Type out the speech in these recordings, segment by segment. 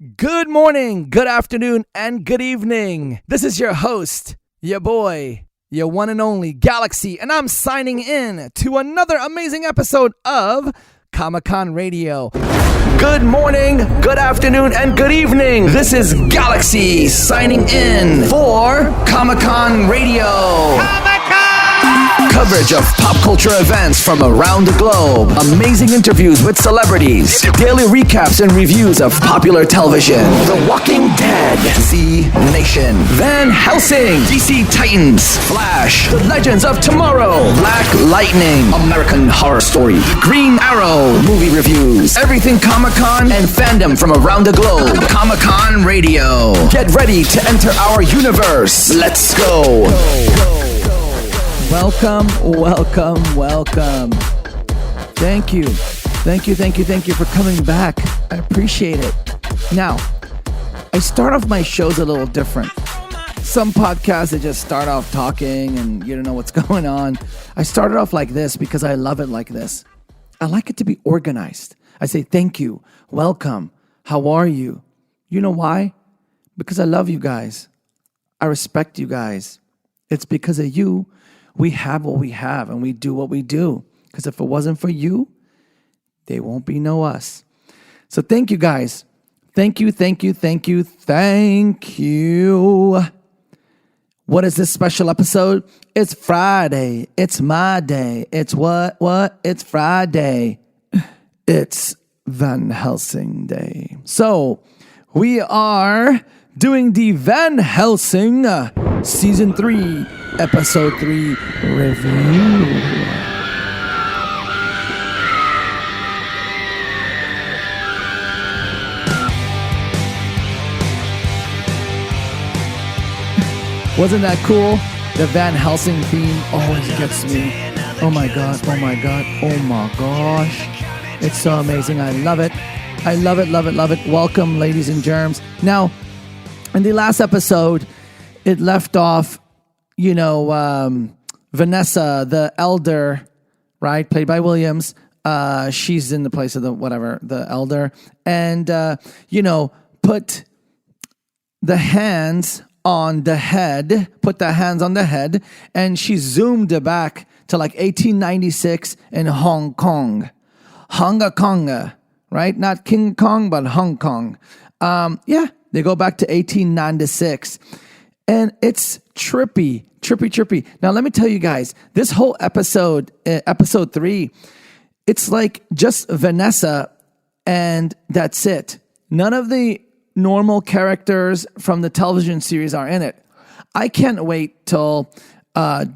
Good morning, good afternoon, and good evening. This is your host, your boy, your one and only Galaxy, and I'm signing in to another amazing episode of Comic-Con Radio. Good morning, good afternoon, and good evening. This is Galaxy signing in for Comic-Con Radio. Coverage of pop culture events from around the globe, amazing interviews with celebrities, daily recaps and reviews of popular television, The Walking Dead, Z Nation, Van Helsing, DC Titans, Flash, The Legends of Tomorrow, Black Lightning, American Horror Story, Green Arrow, movie reviews, everything Comic-Con and fandom from around the globe. Comic-Con Radio. Get ready to enter our universe. Let's go. Welcome. Thank you for coming back. I appreciate it. Now, I start off my shows a little different. Some podcasts, they just start off talking and you don't know what's going on. I started off like this because I love it like this. I like it to be organized. I say thank you, welcome, how are you? You know why? Because I love you guys. I respect you guys. It's because of you we have what we have and we do what we do. Because if it wasn't for you, there won't be no us. So thank you guys. Thank you. What is this special episode? It's Friday. It's my day. It's what? It's Friday. It's Van Helsing Day. So we are doing the Van Helsing Season 3, Episode 3 review. Wasn't that cool? The Van Helsing theme always gets me. Oh my gosh. It's so amazing. I love it. Love it. Welcome, ladies and germs. Now, in the last episode, it left off, Vanessa, the elder, right, played by Williams. She's in the place of the elder. And, put the hands on the head, and she zoomed it back to like 1896 in Hong Kong. Hong Kong, right? Not King Kong, but Hong Kong. They go back to 1896. And it's trippy. Now, let me tell you guys, this whole episode 3, it's like just Vanessa, and that's it. None of the normal characters from the television series are in it. I can't wait till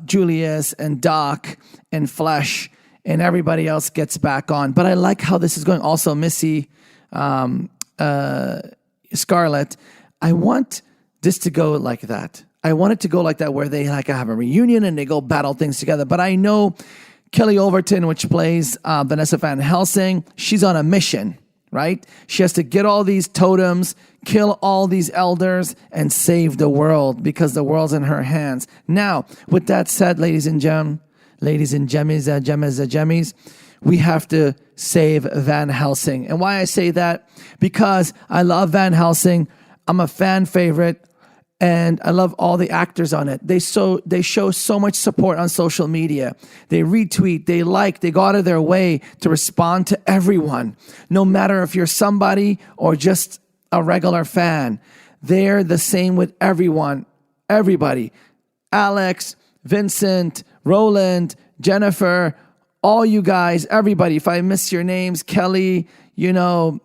Julius and Doc and Flesh and everybody else gets back on. But I like how this is going. Also, Missy, Scarlett. I want this to go like that. I want it to go like that, where they like have a reunion and they go battle things together. But I know Kelly Overton, which plays Vanessa Van Helsing, she's on a mission, right? She has to get all these totems, kill all these elders, and save the world because the world's in her hands. Now, with that said, ladies and gemmies, we have to save Van Helsing. And why I say that? Because I love Van Helsing. I'm a fan favorite, and I love all the actors on it. They show so much support on social media. They retweet, they like, they go out of their way to respond to everyone. No matter if you're somebody or just a regular fan, they're the same with everyone, everybody. Alex, Vincent, Roland, Jennifer, all you guys, everybody. If I miss your names, Kelly, Trizzo,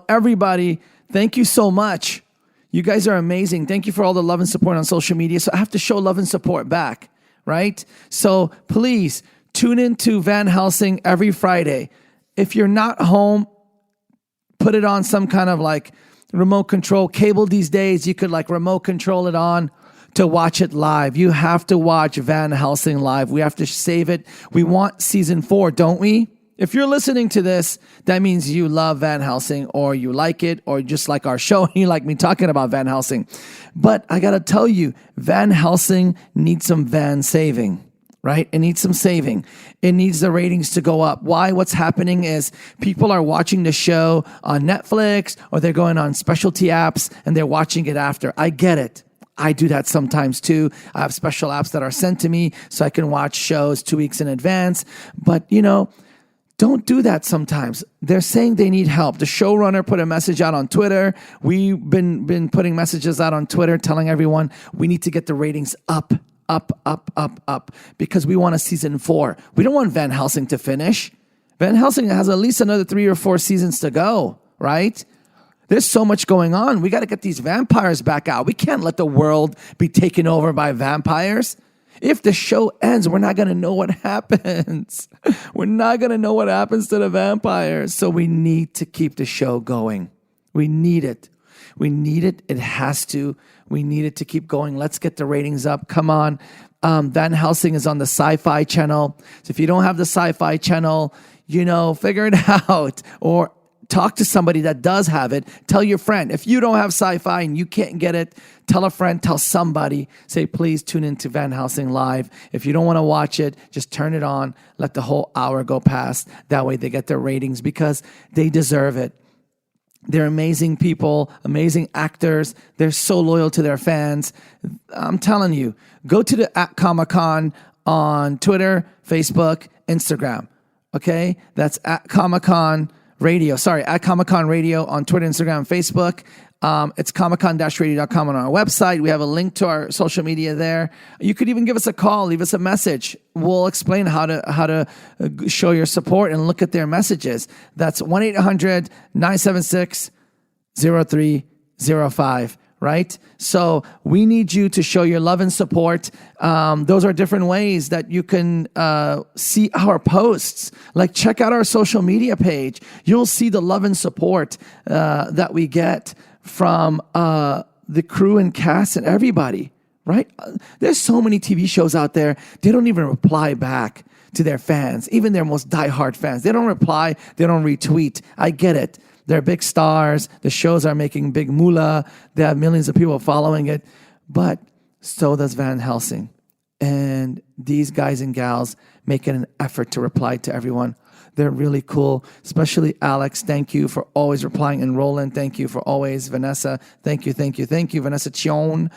everybody, thank you so much. You guys are amazing. Thank you for all the love and support on social media. So I have to show love and support back, right? So please tune into Van Helsing every Friday. If you're not home, put it on some kind of like remote control cable these days. You could like remote control it on to watch it live. You have to watch Van Helsing live. We have to save it. We want season 4, don't we? If you're listening to this, that means you love Van Helsing, or you like it, or just like our show and you like me talking about Van Helsing. But I got to tell you, Van Helsing needs some Van saving. right? It needs some saving. It needs the ratings to go up. Why? What's happening is people are watching the show on Netflix or they're going on specialty apps and they're watching it after. I get it. I do that sometimes too. I have special apps that are sent to me so I can watch shows 2 weeks in advance. But, don't do that sometimes. They're saying they need help. The showrunner put a message out on Twitter. We've been putting messages out on Twitter telling everyone we need to get the ratings up, because we want a season 4. We don't want Van Helsing to finish. Van Helsing has at least another 3 or 4 seasons to go, right? There's so much going on. We got to get these vampires back out. We can't let the world be taken over by vampires. If the show ends, we're not going to know what happens. We're not going to know what happens to the vampires. So we need to keep the show going. We need it. We need it. It has to. We need it to keep going. Let's get the ratings up. Come on. Van Helsing is on the Sci-Fi channel. So if you don't have the Sci-Fi channel, figure it out. Or talk to somebody that does have it. Tell your friend. If you don't have Sci-Fi and you can't get it, tell a friend, tell somebody. Say, please tune into Van Helsing Live. If you don't want to watch it, just turn it on. Let the whole hour go past. That way they get their ratings because they deserve it. They're amazing people, amazing actors. They're so loyal to their fans. I'm telling you, go to the @Comic-Con on Twitter, Facebook, Instagram. Okay? That's @Comic-Con Radio. Sorry, @Comic-Con Radio on Twitter, Instagram, Facebook. It's comiccon-radio.com on our website. We have a link to our social media there. You could even give us a call, leave us a message. We'll explain how to show your support and look at their messages. That's 1-800-976-0305. Right? So we need you to show your love and support. Those are different ways that you can see our posts. Like check out our social media page. You'll see the love and support that we get from the crew and cast and everybody. Right? There's so many TV shows out there. They don't even reply back to their fans, even their most diehard fans. They don't reply. They don't retweet. I get it. They're big stars. The shows are making big moolah. They have millions of people following it. But so does Van Helsing. And these guys and gals making an effort to reply to everyone. They're really cool, especially Alex. Thank you for always replying. And Roland, thank you for always. Vanessa, thank you. Vanessa Chion.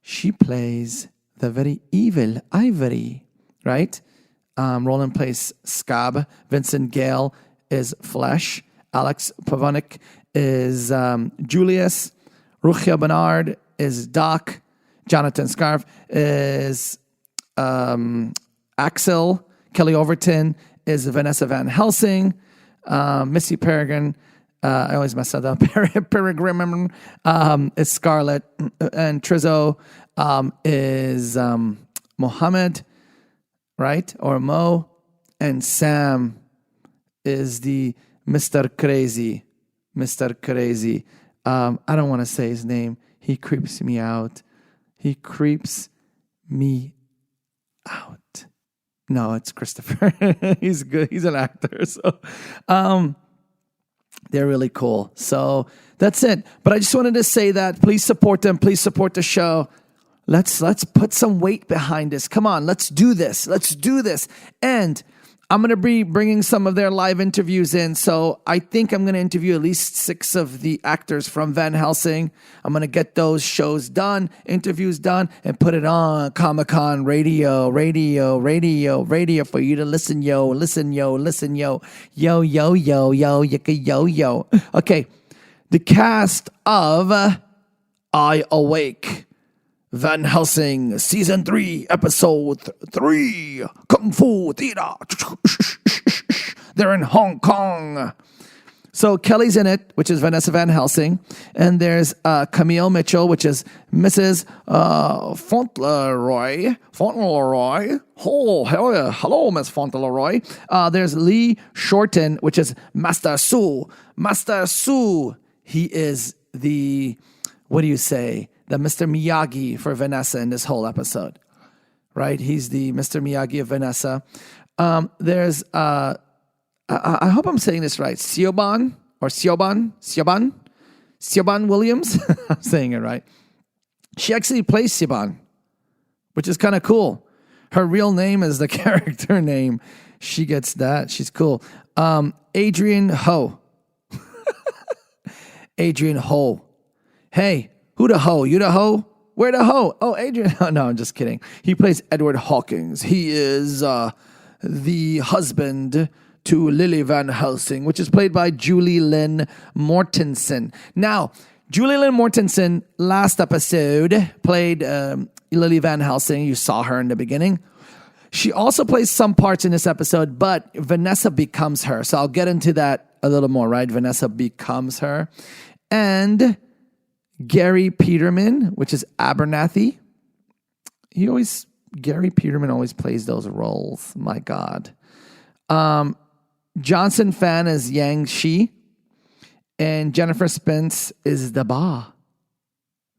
She plays the very evil Ivory, right? Roland plays Scab. Vincent Gale is Flesh. Alex Pavonik is Julius. Ruchia Bernard is Doc. Jonathan Scarf is Axel. Kelly Overton is Vanessa Van Helsing. Missy Peregrine, I always mess that up. Peregrine is Scarlett. And Trizzo is Mohammed, right? Or Mo. And Sam is the Mr. Crazy. I don't want to say his name. He creeps me out. No, it's Christopher. He's good. He's an actor. So, they're really cool. So that's it. But I just wanted to say that please support them. Please support the show. Let's put some weight behind this. Come on, let's do this. And I'm going to be bringing some of their live interviews in. So I think I'm going to interview at least 6 of the actors from Van Helsing. I'm going to get those shows done, interviews done, and put it on Comic-Con Radio for you to listen, yo. Yo. Okay. The cast of I Awake. Van Helsing, Season 3, Episode 3, Kung Fu Theater. They're in Hong Kong. So Kelly's in it, which is Vanessa Van Helsing. And there's Camille Mitchell, which is Mrs. Fauntleroy. Oh, hell yeah. Hello, Miss Fauntleroy. There's Lee Shorten, which is Master Su. He is the, what do you say? The Mr. Miyagi for Vanessa in this whole episode, right? He's the Mr. Miyagi of Vanessa. There's, I hope I'm saying this right, Siobhan Williams. I'm saying it right. She actually plays Siobhan, which is kind of cool. Her real name is the character name. She gets that. She's cool. Adrian Ho. Adrian Ho. Hey, who the ho? You the ho? Where the ho? Oh, Adrian. Oh, no, I'm just kidding. He plays Edward Hawkins. He is the husband to Lily Van Helsing, which is played by Julie Lynn Mortensen. Now, Julie Lynn Mortensen, last episode, played Lily Van Helsing. You saw her in the beginning. She also plays some parts in this episode, but Vanessa becomes her. So I'll get into that a little more, right? Vanessa becomes her. And Gary Peterman, which is Abernathy. Gary Peterman always plays those roles. My God. Johnson Fan is Yang Shi. And Jennifer Spence is the Ba.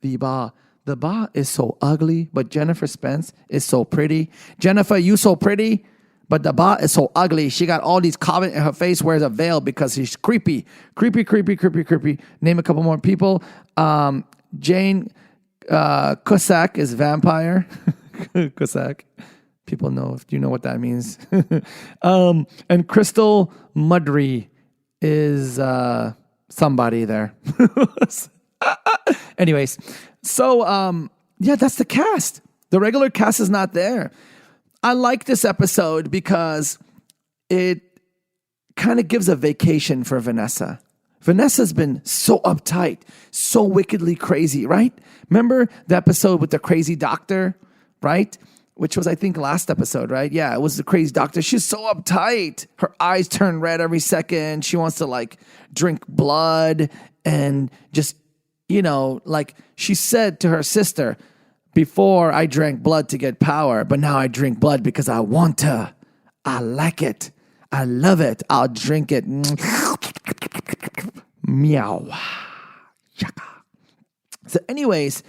The Ba. The Ba is so ugly, but Jennifer Spence is so pretty. Jennifer, you so pretty, but the Ba is so ugly. She got all these comments in her face, wears a veil because she's creepy. Creepy. Name a couple more people. Jane Cusack is vampire. Cusack. People know if you know what that means. And Crystal Mudry is somebody there. Anyways, so yeah, that's the cast. The regular cast is not there. I like this episode because it kind of gives a vacation for Vanessa. Vanessa's been so uptight, so wickedly crazy, right? Remember the episode with the crazy doctor, right? Which was, I think, last episode, right? Yeah, it was the crazy doctor. She's so uptight. Her eyes turn red every second. She wants to, like, drink blood and just, like she said to her sister, before I drank blood to get power, but now I drink blood because I want to. I like it. I love it. I'll drink it. Meow. So anyways,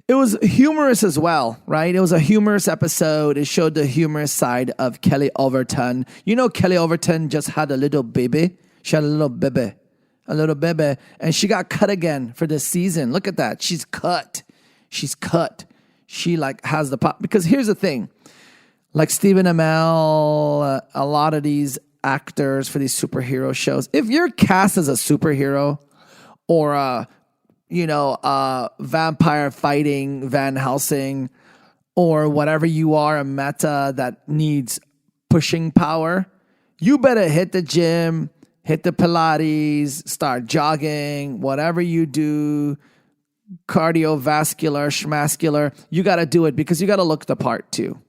it was humorous as well, right? It was a humorous episode. It showed the humorous side of Kelly Overton. Kelly Overton just had a little baby. She had a little baby. And she got cut again for this season. Look at that. She's cut. She has the pop. Because here's the thing. Like Stephen Amell, a lot of these actors for these superhero shows, if you're cast as a superhero or a vampire fighting Van Helsing or whatever you are, a meta that needs pushing power, you better hit the gym, hit the Pilates, start jogging, whatever you do, cardiovascular, schmascular, you got to do it because you got to look the part too.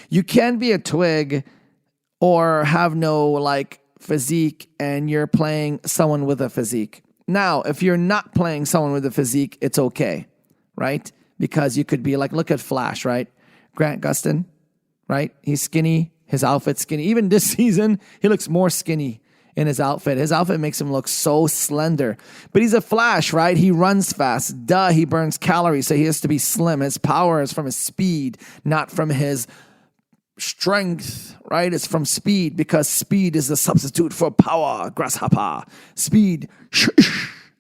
You can't be a twig or have no physique and you're playing someone with a physique. Now, if you're not playing someone with a physique, it's okay, right? Because you could be look at Flash, right? Grant Gustin, right? He's skinny. His outfit's skinny. Even this season, he looks more skinny in his outfit. His outfit makes him look so slender. But he's a Flash, right? He runs fast. Duh, he burns calories, so he has to be slim. His power is from his speed, not from his strength, right? It's from speed because speed is a substitute for power. Grasshopper. Speed,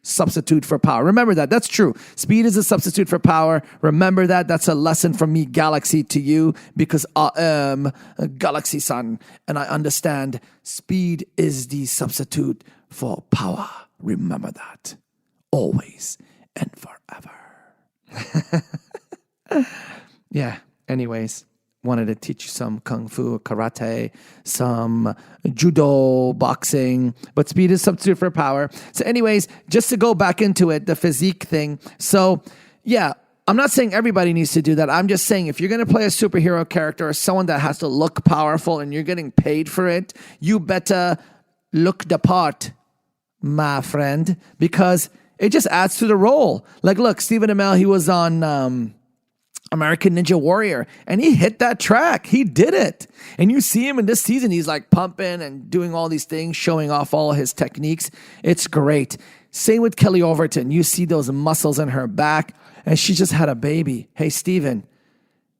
substitute for power. Remember that. That's true. Speed is a substitute for power. Remember that. That's a lesson from me, Galaxy, to you, because I am a Galaxy son and I understand speed is the substitute for power. Remember that. Always and forever. Yeah. Anyways. Wanted to teach you some kung fu, karate, some judo, boxing, but speed is substitute for power. So anyways, just to go back into it, the physique thing. So yeah, I'm not saying everybody needs to do that. I'm just saying if you're going to play a superhero character or someone that has to look powerful and you're getting paid for it, you better look the part, my friend, because it just adds to the role. Look, Stephen Amell, he was on American Ninja Warrior, and he hit that track. He did it. And you see him in this season, he's pumping and doing all these things, showing off all his techniques. It's great. Same with Kelly Overton. You see those muscles in her back, and she just had a baby. Hey, Steven,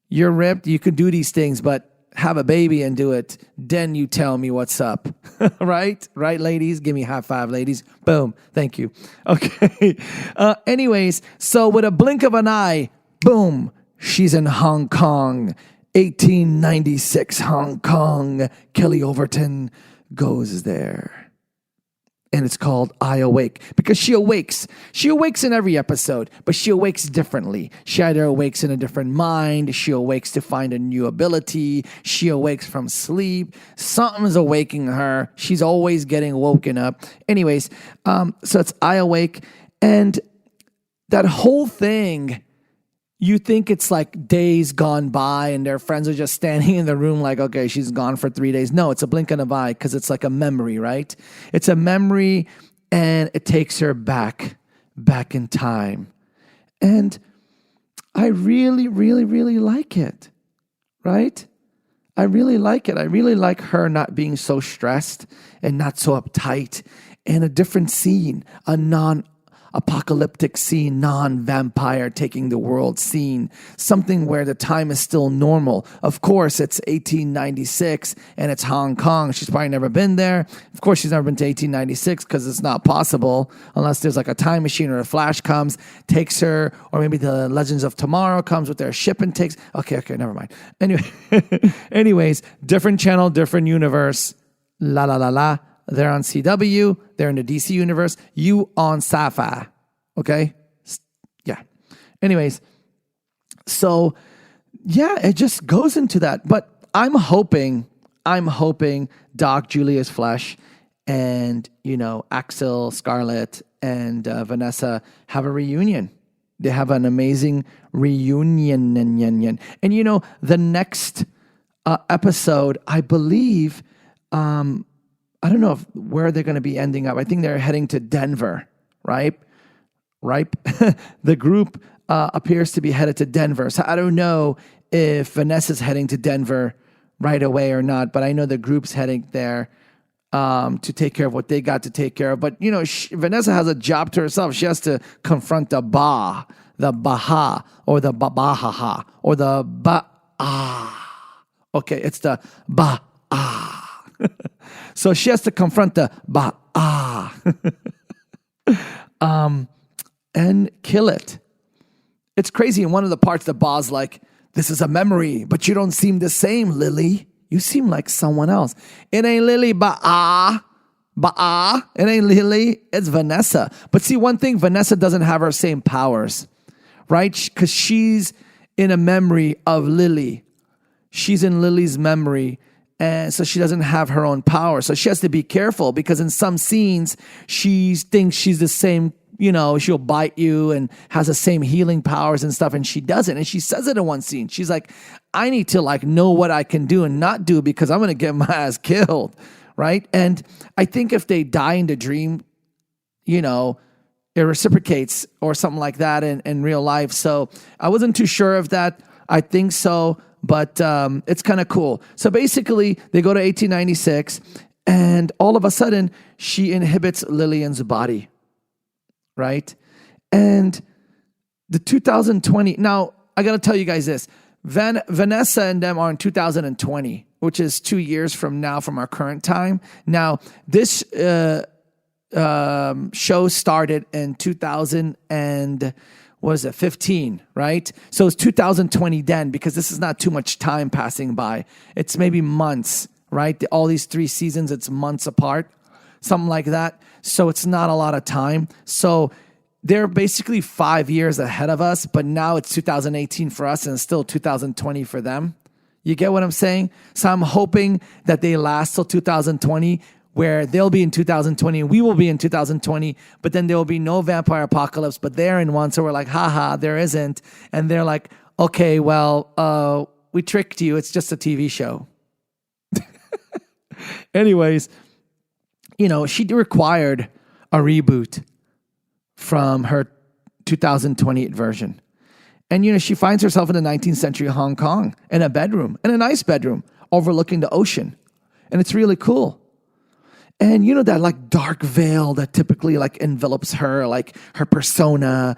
you're ripped. You can do these things, but have a baby and do it. Then you tell me what's up. Right? Right, ladies? Give me a high five, ladies. Boom. Thank you. Okay. Anyways, so with a blink of an eye, boom, she's in Hong Kong 1896 Hong Kong. Kelly Overton goes there. And it's called I Awake because she awakes. She awakes in every episode, but she awakes differently. She either awakes in a different mind. She awakes to find a new ability. She awakes from sleep. Something's awaking her. She's always getting woken up. Anyways, so it's I Awake. And that whole thing, you think it's like days gone by and their friends are just standing in the room like, okay, she's gone for 3 days. No, it's a blink of an eye because it's like a memory, right? It's a memory and it takes her back in time. And I really, really, really like it, right? I really like it. I really like her not being so stressed and not so uptight, and a different scene, a non-apocalyptic scene, non-vampire taking the world scene, something where the time is still normal. Of course, it's 1896 and it's Hong Kong. She's probably never been there. Of course, she's never been to 1896 because it's not possible unless there's like a time machine or a flash comes, takes her, or maybe the Legends of Tomorrow comes with their ship and takes. Okay, never mind. Anyways, different channel, different universe. La la la la. They're on CW. They're in the DC universe. You on Sci-Fi. Okay? Yeah. Anyways, so yeah, it just goes into that. But I'm hoping Doc Julius Flesh and, Axel, Scarlett, and Vanessa have a reunion. They have an amazing reunion. And, the next episode, I believe... I don't know where they're going to be ending up. I think they're heading to Denver, right? The group appears to be headed to Denver. So I don't know if Vanessa's heading to Denver right away or not, but I know the group's heading there to take care of what they got to take care of. But, Vanessa has a job to herself. She has to confront the Baha, or the Babahaha, or the Ba-ah. Okay, it's the Ba-ah. So she has to confront the Ba-ah and kill it. It's crazy. In one of the parts, the Ba's like, this is a memory, but you don't seem the same, Lily. You seem like someone else. It ain't Lily, Ba-ah. It ain't Lily. It's Vanessa. But see, one thing, Vanessa doesn't have her same powers, right? Because she's in a memory of Lily. She's in Lily's memory. And so she doesn't have her own power. So she has to be careful because in some scenes, she thinks she's the same, she'll bite you and has the same healing powers and stuff. And she doesn't. And she says it in one scene. She's like, I need to know what I can do and not do because I'm going to get my ass killed. Right. And I think if they die in the dream, it reciprocates or something like that in real life. So I wasn't too sure of that. I think so. But it's kind of cool. So basically, they go to 1896, and all of a sudden, she inhibits Lillian's body, right? And the 2020... Now, I got to tell you guys this. Vanessa and them are in 2020, which is 2 years from now from our current time. Now, this show started in 15, right? So it's 2020 then, because this is not too much time passing by. It's maybe months, right? All these 3 seasons, it's months apart, something like that. So it's not a lot of time. So they're basically 5 years ahead of us, but now it's 2018 for us and it's still 2020 for them. You get what I'm saying? So I'm hoping that they last till 2020, where they'll be in 2020 and we will be in 2020, but then there will be no vampire apocalypse, but they're in one. So we're like, haha, there isn't. And they're like, okay, well, we tricked you. It's just a TV show. Anyways, she required a reboot from her 2028 version. And, she finds herself in the 19th century Hong Kong in a bedroom, in a nice bedroom overlooking the ocean. And it's really cool. And that dark veil that typically envelops her, her persona,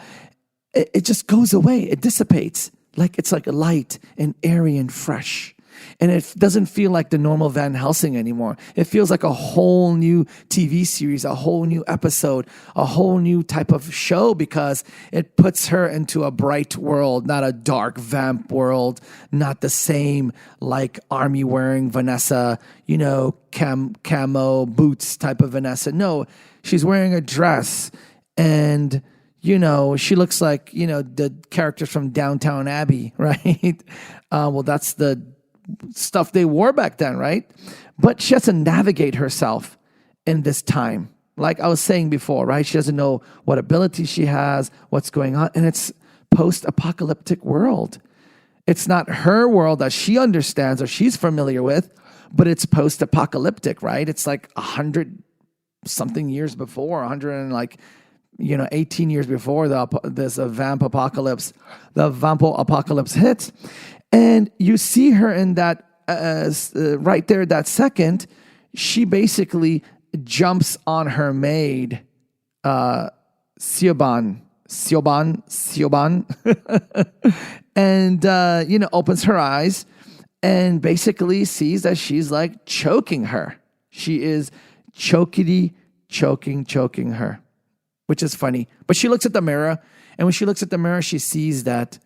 it just goes away. It dissipates. It's like light and airy and fresh. And it doesn't feel like the normal Van Helsing anymore. It feels like a whole new TV series, a whole new episode, a whole new type of show, because it puts her into a bright world, not a dark vamp world, not the same like army wearing Vanessa, camo boots type of Vanessa. No, she's wearing a dress, and she looks like, the characters from Downtown Abbey, right? Well, that's the stuff they wore back then, right? But she has to navigate herself in this time. Like I was saying before, right? She doesn't know what abilities she has, what's going on. And it's post-apocalyptic world. It's not her world that she understands or she's familiar with, but it's post-apocalyptic, right? It's like 100 something years before, 100 and 18 years before this VampApocalypse, the VampApocalypse hits. And you see her in that, right there, that second, she basically jumps on her maid, Siobhan, and, opens her eyes and basically sees that she's like choking her. She is choking her, which is funny. But she looks at the mirror, and when she looks at the mirror, she sees that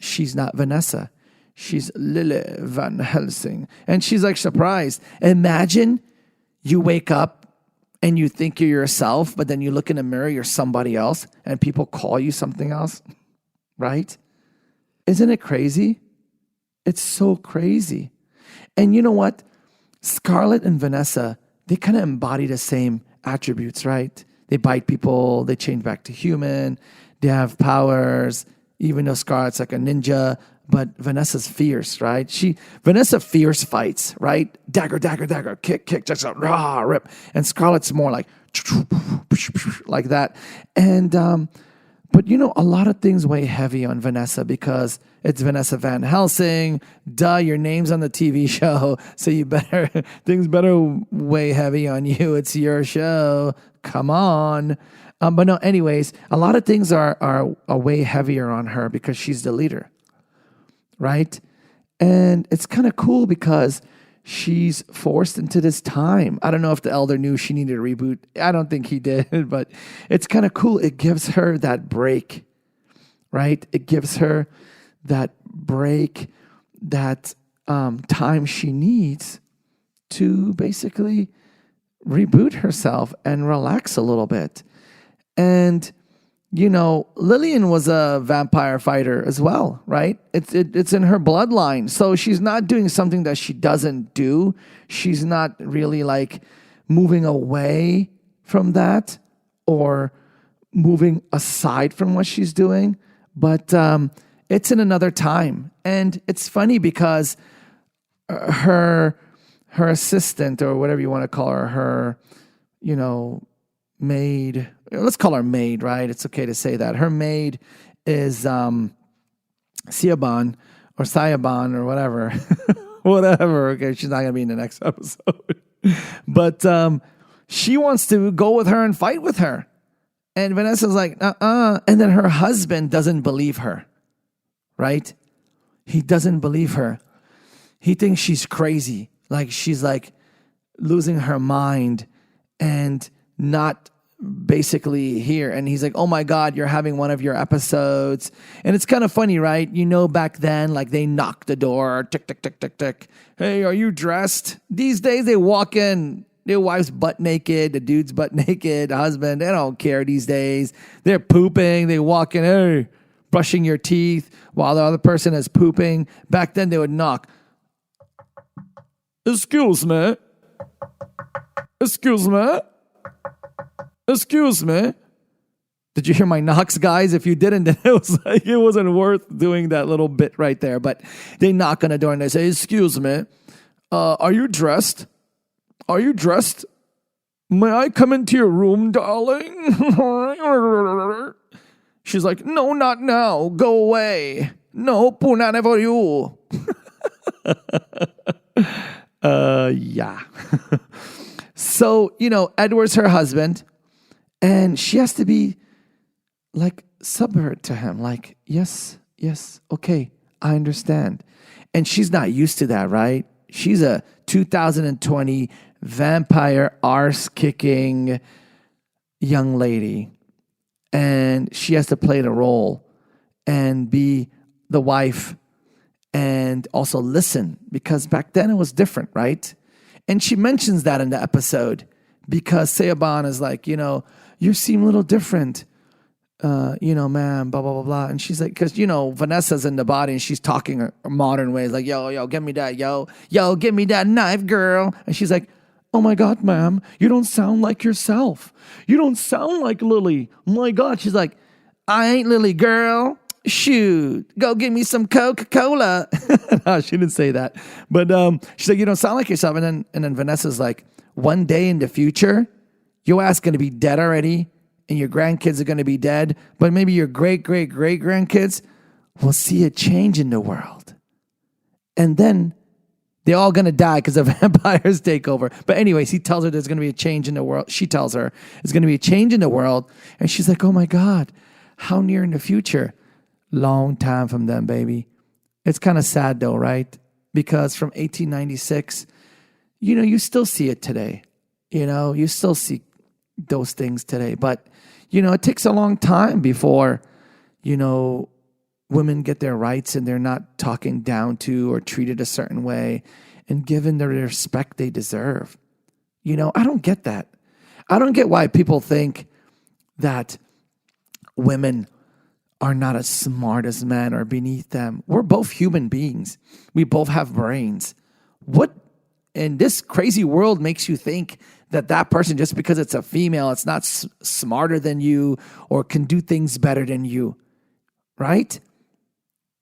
she's not Vanessa. She's Lily Van Helsing. And she's like surprised. Imagine you wake up and you think you're yourself, but then you look in the mirror, you're somebody else, and people call you something else, right? Isn't it crazy? It's so crazy. And you know what? Scarlett and Vanessa, they kind of embody the same attributes, right? They bite people, they change back to human, they have powers, even though Scarlett's like a ninja, but Vanessa's fierce, right? Vanessa fierce fights, right? Dagger, kick, just a rah, rip. And Scarlett's more like that. And but a lot of things weigh heavy on Vanessa because it's Vanessa Van Helsing. Duh, your name's on the TV show, so things better weigh heavy on you. It's your show. Come on. But no, anyways, a lot of things are way heavier on her because she's the leader, right? And it's kind of cool because she's forced into this time. I don't know if the elder knew she needed a reboot. I don't think he did, but it's kind of cool. It gives her that break, right? It gives her that break, that time she needs to basically reboot herself and relax a little bit. And Lillian was a vampire fighter as well, right? It's in her bloodline. So she's not doing something that she doesn't do. She's not really like moving away from that or moving aside from what she's doing. But it's in another time. And it's funny because her assistant, or whatever you want to call her, maid, let's call her maid, right? It's okay to say that. Her maid is Siobhan or whatever. Whatever. Okay, she's not going to be in the next episode. But she wants to go with her and fight with her. And Vanessa's like, And then her husband doesn't believe her, right? He doesn't believe her. He thinks she's crazy. Like she's like losing her mind and not basically here. And he's like, oh my God, you're having one of your episodes. And it's kind of funny, right? Back then, like they knock the door, tick, tick, tick, tick, tick. Hey, are you dressed? These days they walk in, their wife's butt naked, the dude's butt naked, the husband, they don't care these days. They're pooping, they walk in, hey, brushing your teeth while the other person is pooping. Back then they would knock. Excuse me. Did you hear my knocks, guys? If you didn't, then it wasn't worth doing that little bit right there. But they knock on the door and they say, excuse me, are you dressed? May I come into your room, darling? She's like, no, not now. Go away. No, punane for you. Yeah. So, Edward's her husband, and she has to be like subvert to him. Like, yes, okay, I understand. And she's not used to that, right? She's a 2020 vampire arse-kicking young lady. And she has to play the role and be the wife and also listen, because back then it was different, right? And she mentions that in the episode because Seoban is like, you seem a little different, ma'am, blah, blah, blah, blah. And she's like, because, Vanessa's in the body and she's talking her modern ways, like, yo, give me that, yo, give me that knife, girl. And she's like, oh my God, ma'am, you don't sound like yourself. You don't sound like Lily. My God. She's like, I ain't Lily, girl. Shoot, go get me some Coca-Cola. No, she didn't say that. But she's like, you don't sound like yourself. And then Vanessa's like, one day in the future, your ass going to be dead already, and your grandkids are going to be dead, but maybe your great-great-great-grandkids will see a change in the world. And then they're all going to die because the vampires take over. But anyways, he tells her there's going to be a change in the world. She tells her there's going to be a change in the world. And she's like, oh my God, how near in the future? Long time from then, baby. It's kind of sad though, right? Because from 1896, you still see it today. You still see those things today. But, it takes a long time before, women get their rights and they're not talking down to or treated a certain way and given the respect they deserve. I don't get that. I don't get why people think that women are not as smart as men or beneath them. We're both human beings. We both have brains. What in this crazy world makes you think that person, just because it's a female, it's not smarter than you or can do things better than you, right?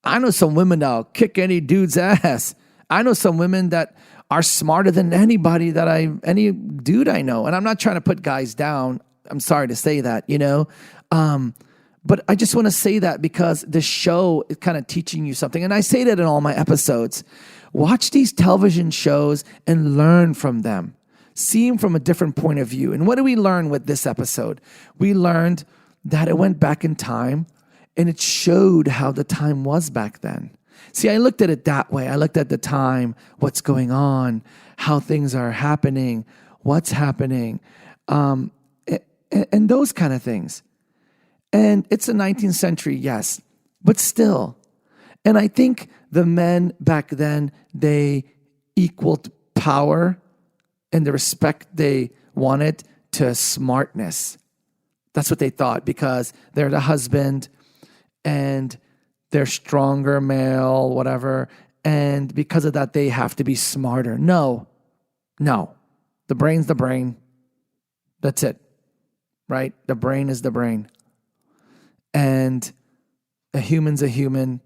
I know some women that'll kick any dude's ass. I know some women that are smarter than any dude I know. And I'm not trying to put guys down. I'm sorry to say that, but I just want to say that because the show is kind of teaching you something. And I say that in all my episodes. Watch these television shows and learn from them. See them from a different point of view. And what do we learn with this episode? We learned that it went back in time and it showed how the time was back then. See, I looked at it that way. I looked at the time, what's going on, how things are happening, what's happening, and those kind of things. And it's the 19th century, yes, but still. And I think the men back then, they equaled power and the respect they wanted to smartness. That's what they thought, because they're the husband and they're stronger male, whatever. And because of that, they have to be smarter. No. The brain's the brain. That's it, right? The brain is the brain. And a human's a human,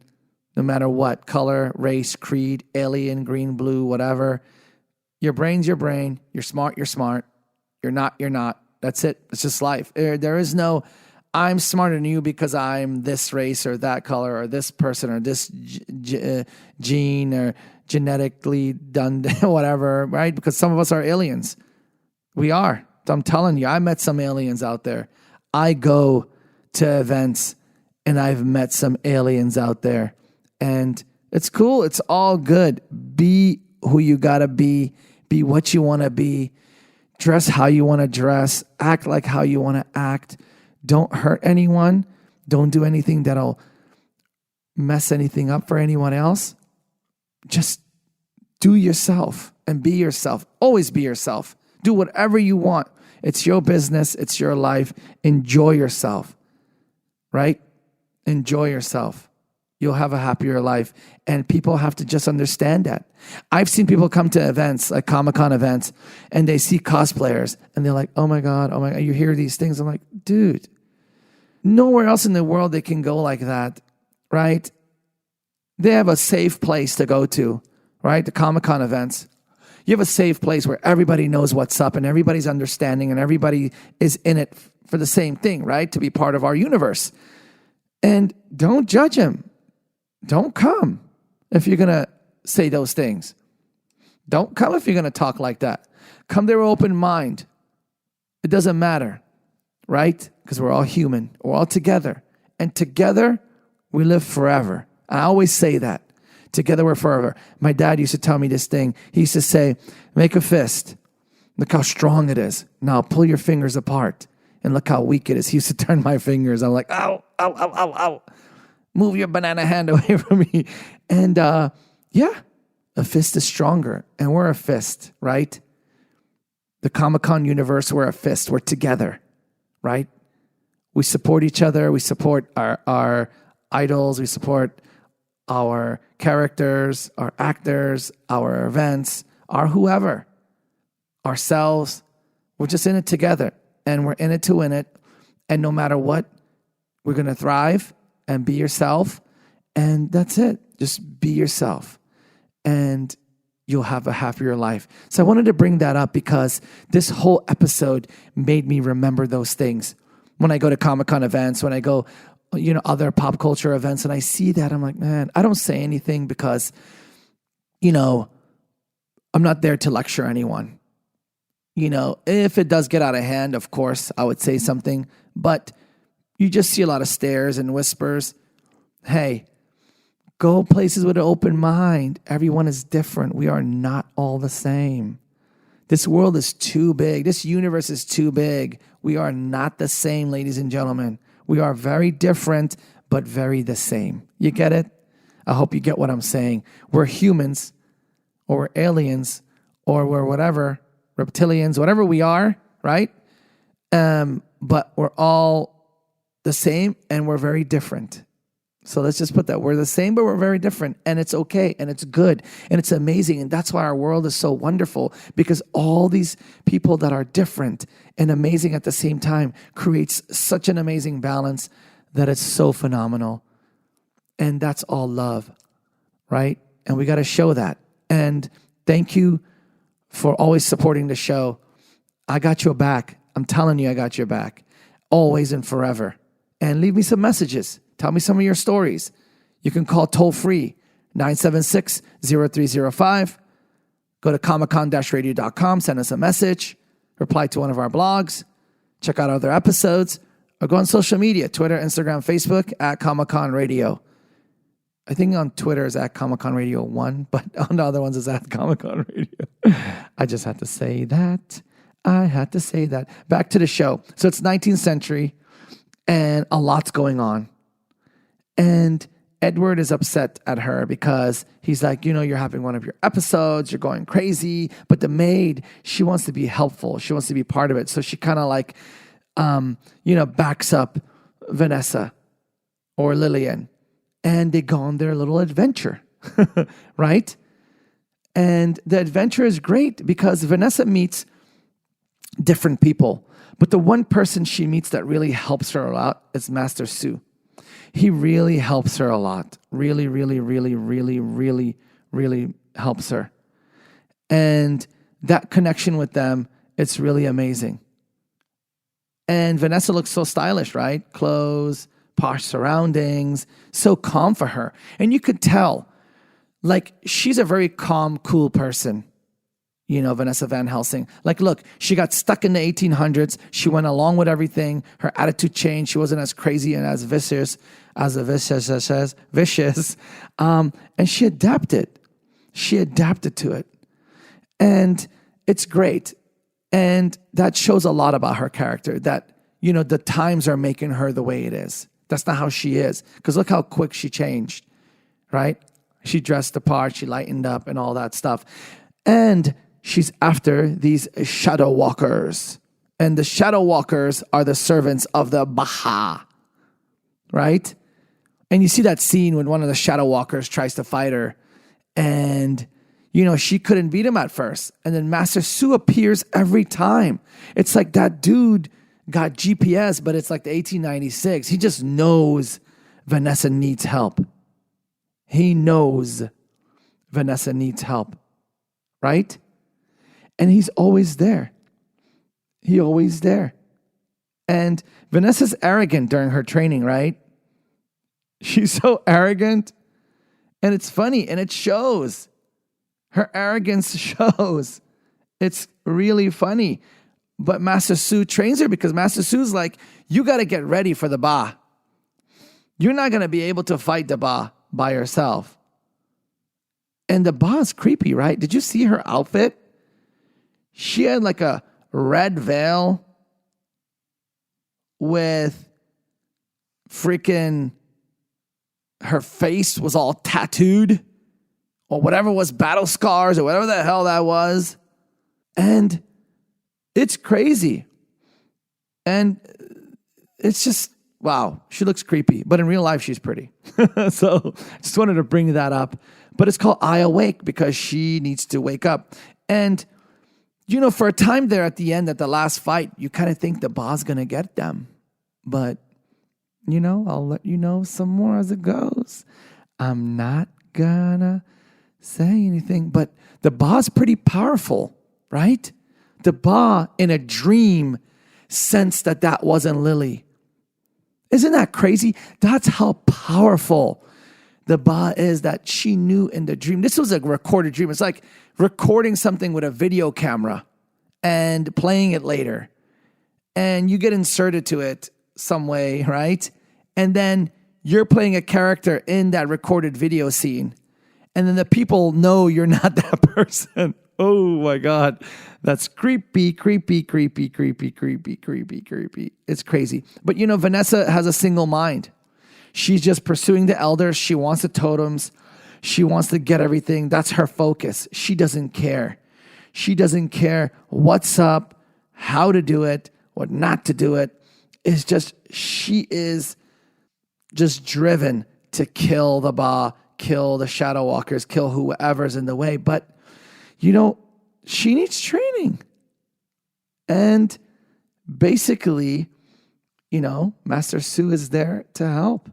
no matter what, color, race, creed, alien, green, blue, whatever. Your brain's your brain. You're smart, you're smart. You're not. That's it. It's just life. There is no, I'm smarter than you because I'm this race or that color or this person or this gene or genetically done, whatever, right? Because some of us are aliens. We are. I'm telling you, I met some aliens out there. I go to events and I've met some aliens out there, and it's cool. It's all good. Be who you gotta be what you want to be, dress how you want to dress, act like how you want to act. Don't hurt anyone. Don't do anything that'll mess anything up for anyone else. Just do yourself and be yourself. Always be yourself. Do whatever you want. It's your business. It's your life. Enjoy yourself. Right? Enjoy yourself. You'll have a happier life. And people have to just understand that. I've seen people come to events, like Comic-Con events, and they see cosplayers, and they're like, oh my God, you hear these things. I'm like, dude, nowhere else in the world they can go like that, right? They have a safe place to go to, right? The Comic-Con events. You have a safe place where everybody knows what's up and everybody's understanding and everybody is in it for the same thing, right? To be part of our universe. And don't judge him. Don't come if you're going to say those things. Don't come if you're going to talk like that. Come there with open mind. It doesn't matter, right? Because we're all human. We're all together. And together, we live forever. I always say that. Together we're forever. My dad used to tell me this thing. He used to say, make a fist. Look how strong it is. Now pull your fingers apart and look how weak it is. He used to turn my fingers. I'm like, ow, ow, ow, ow, ow. Move your banana hand away from me. And yeah, a fist is stronger. And we're a fist, right? The Comic-Con universe, we're a fist. We're together, right? We support each other. We support our idols. We support our characters, our actors, our events, our whoever, ourselves. We're just in it together. And we're in it to win it. And no matter what, we're going to thrive and be yourself. And that's it. Just be yourself. And you'll have a happier life. So I wanted to bring that up because this whole episode made me remember those things. When I go to Comic-Con events, when I go, other pop culture events, and I see that, I'm like, man, I don't say anything because, I'm not there to lecture anyone. If it does get out of hand, of course, I would say something, but you just see a lot of stares and whispers. Hey, go places with an open mind. Everyone is different. We are not all the same. This world is too big. This universe is too big. We are not the same, ladies and gentlemen. We are very different, but very the same. You get it? I hope you get what I'm saying. We're humans, or we're aliens, or we're whatever, reptilians, whatever we are, right? But we're all the same, and we're very different. So let's just put that. We're the same, but we're very different. And it's okay. And it's good. And it's amazing. And that's why our world is so wonderful. Because all these people that are different and amazing at the same time creates such an amazing balance that it's so phenomenal. And that's all love, right? And we got to show that. And thank you for always supporting the show. I got your back. I'm telling you, I got your back. Always and forever. And leave me some messages. Tell me some of your stories. You can call toll-free, 976-0305. Go to comiccon-radio.com, send us a message, reply to one of our blogs, check out other episodes, or go on social media, Twitter, Instagram, Facebook, at Comic-Con Radio. I think on Twitter is at Comic-Con Radio 1, but on the other ones is at Comic-Con Radio. I just had to say that. Back to the show. So it's 19th century, and a lot's going on. And Edward is upset at her because he's like, you're having one of your episodes, you're going crazy. But the maid, she wants to be helpful. She wants to be part of it. So she kind of like, backs up Vanessa or Lillian. And they go on their little adventure, right? And the adventure is great because Vanessa meets different people. But the one person she meets that really helps her a lot is Master Su. He really helps her a lot. Really, really, really, really, really, really helps her. And that connection with them, it's really amazing. And Vanessa looks so stylish, right? Clothes, posh surroundings, so calm for her. And you could tell, like, she's a very calm, cool person. Vanessa Van Helsing. Like, look, she got stuck in the 1800s. She went along with everything. Her attitude changed. She wasn't as crazy and as vicious. And she adapted. She adapted to it. And it's great. And that shows a lot about her character, that, the times are making her the way it is. That's not how she is. Because look how quick she changed, right? She dressed the part. She lightened up and all that stuff. And she's after these shadow walkers. And the shadow walkers are the servants of the Baha, right? And you see that scene when one of the shadow walkers tries to fight her. And, she couldn't beat him at first. And then Master Su appears every time. It's like that dude got GPS, but it's like the 1896. He just knows Vanessa needs help. He knows Vanessa needs help, right? And he's always there. He's always there. And Vanessa's arrogant during her training, right? She's so arrogant. And it's funny. And it shows. Her arrogance shows. It's really funny. But Master Su trains her because Master Su's like, you got to get ready for the Ba. You're not going to be able to fight the Ba by yourself. And the boss creepy, right? Did you see her outfit? She had like a red veil with freaking, her face was all tattooed or whatever was battle scars or whatever the hell that was. And it's crazy. And it's just, wow, she looks creepy. But in real life, she's pretty. So just wanted to bring that up. But it's called I Awake because she needs to wake up. And, you know, for a time there at the end, at the last fight, you kind of think the boss going to get them. But, you know, I'll let you know some more as it goes. I'm not going to say anything. But the boss pretty powerful, right? The ba in a dream sensed that that wasn't Lily. Isn't that crazy? That's how powerful the ba is, that she knew in the dream. This was a recorded dream. It's like recording something with a video camera and playing it later. And you get inserted to it some way, right? And then you're playing a character in that recorded video scene. And then the people know you're not that person. Oh my God. That's creepy, creepy, creepy, creepy, creepy, creepy, creepy. It's crazy. But you know, Vanessa has a single mind. She's just pursuing the elders. She wants the totems. She wants to get everything. That's her focus. She doesn't care. She doesn't care what's up, how to do it, what not to do it. It's just, she is just driven to kill the Ba, kill the Shadow Walkers, kill whoever's in the way. But, you know, she needs training. And basically, you know, Master Su is there to help.